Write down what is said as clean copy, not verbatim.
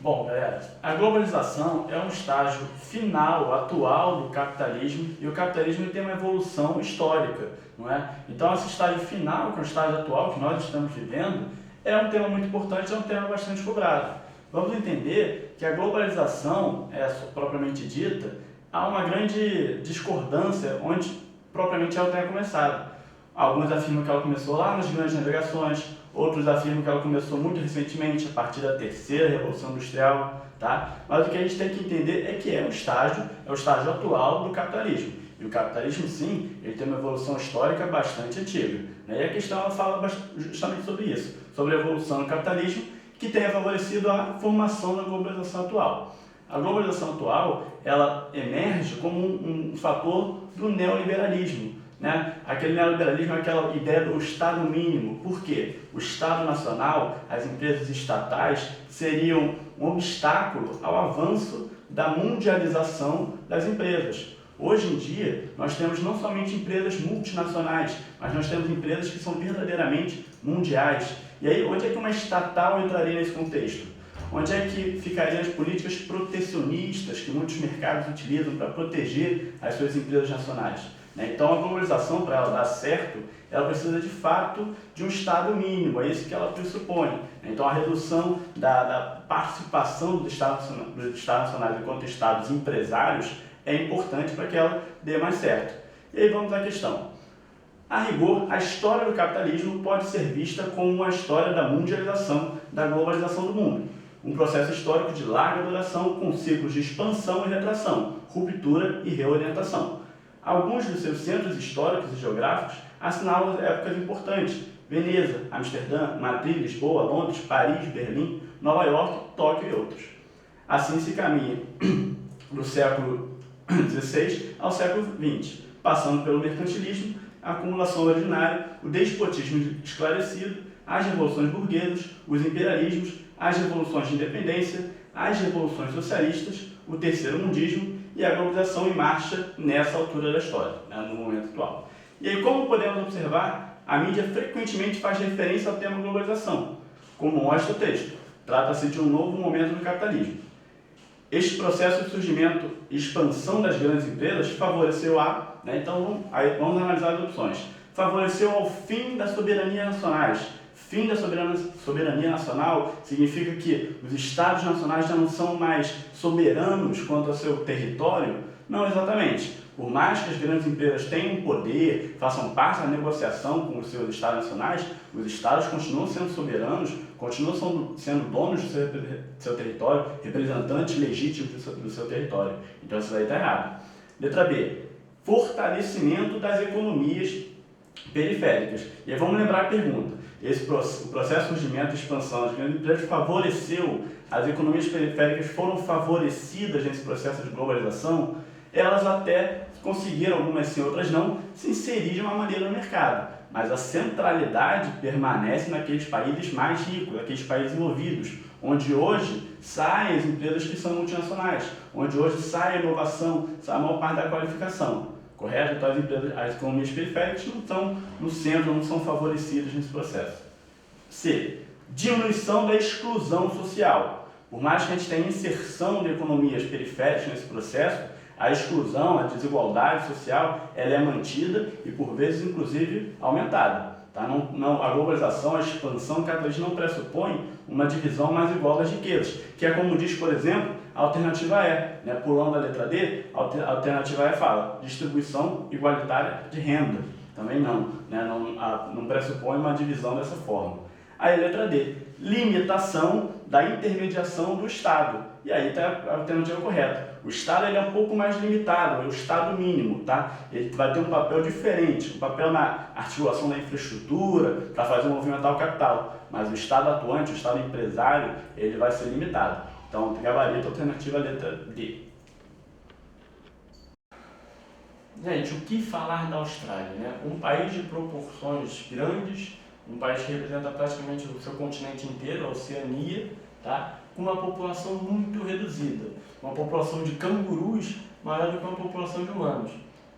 Bom, galera, a globalização é um estágio final, atual do capitalismo, e o capitalismo tem uma evolução histórica, não é? Então, esse estágio final, que é o estágio atual que nós estamos vivendo, é um tema muito importante, é um tema bastante cobrado. Vamos entender que a globalização, propriamente dita, há uma grande discordância onde propriamente ela tenha começado. Alguns afirmam que ela começou lá nas grandes navegações, outros afirmam que ela começou muito recentemente, a partir da terceira Revolução Industrial, tá? Mas o que a gente tem que entender é que é o estágio atual do capitalismo. E o capitalismo, sim, ele tem uma evolução histórica bastante antiga, né? E a questão ela fala justamente sobre isso, sobre a evolução do capitalismo, que tenha favorecido a formação da globalização atual. A globalização atual, ela emerge como um fator do neoliberalismo, né? Aquele neoliberalismo é aquela ideia do Estado mínimo. Por quê? O Estado nacional, as empresas estatais, seriam um obstáculo ao avanço da mundialização das empresas. Hoje em dia, nós temos não somente empresas multinacionais, mas nós temos empresas que são verdadeiramente mundiais. E aí, onde é que uma estatal entraria nesse contexto? Onde é que ficariam as políticas protecionistas que muitos mercados utilizam para proteger as suas empresas nacionais? Então, a globalização, para ela dar certo, ela precisa de fato de um Estado mínimo, é isso que ela pressupõe. Então, a redução da participação dos Estados nacionais enquanto Estados empresários é importante para que ela dê mais certo. E aí vamos à questão. A rigor, a história do capitalismo pode ser vista como a história da mundialização, da globalização do mundo. Um processo histórico de larga duração com ciclos de expansão e retração, ruptura e reorientação. Alguns dos seus centros históricos e geográficos assinalam épocas importantes: Veneza, Amsterdã, Madrid, Lisboa, Londres, Paris, Berlim, Nova York, Tóquio e outros. Assim se caminha do século XVI ao século XX, passando pelo mercantilismo, a acumulação ordinária, o despotismo esclarecido, as revoluções burguesas, os imperialismos, as revoluções de independência, as revoluções socialistas, o terceiro mundismo e a globalização em marcha nessa altura da história, no momento atual. E aí, como podemos observar, a mídia frequentemente faz referência ao tema globalização, como mostra o texto. Trata-se de um novo momento do capitalismo. Este processo de surgimento e expansão das grandes empresas favoreceu então vamos analisar as opções. Favoreceu ao fim das soberanias nacionais. Fim da soberania nacional significa que os Estados nacionais já não são mais soberanos quanto ao seu território? Não exatamente. Por mais que as grandes empresas tenham poder, façam parte da negociação com os seus Estados nacionais, os Estados continuam sendo soberanos, continuam sendo donos do seu território, representantes legítimos do seu território. Então isso daí está errado. Letra B. Fortalecimento das economias periféricas. E aí vamos lembrar a pergunta. O processo de surgimento e expansão das grandes empresas favoreceu, as economias periféricas foram favorecidas nesse processo de globalização, elas até conseguiram, algumas sim, outras não, se inserir de uma maneira no mercado. Mas a centralidade permanece naqueles países mais ricos, naqueles países envolvidos, onde hoje saem as empresas que são multinacionais, onde hoje sai a inovação, sai a maior parte da qualificação. Correto? Então as economias periféricas não estão no centro, não são favorecidas nesse processo. C. Diminuição da exclusão social. Por mais que a gente tenha inserção de economias periféricas nesse processo, a exclusão, a desigualdade social, ela é mantida e por vezes inclusive aumentada. Tá? A globalização, a expansão do capitalismo não pressupõe uma divisão mais igual das riquezas, que é como diz, por exemplo, a alternativa E, pulando a letra D, a alternativa E fala distribuição igualitária de renda. Também não, não pressupõe uma divisão dessa forma. Aí a letra D, limitação da intermediação do Estado. E aí está a alternativa correta. O Estado ele é um pouco mais limitado, é o Estado mínimo, tá? Ele vai ter um papel diferente, um papel na articulação da infraestrutura, para fazer movimentar o capital. Mas o Estado atuante, o Estado empresário, ele vai ser limitado. Então, gabarito, alternativa letra D. Gente, o que falar da Austrália? Um país de proporções grandes, um país que representa praticamente o seu continente inteiro, a Oceania, tá? Com uma população muito reduzida, uma população de cangurus maior do que uma população de humanos.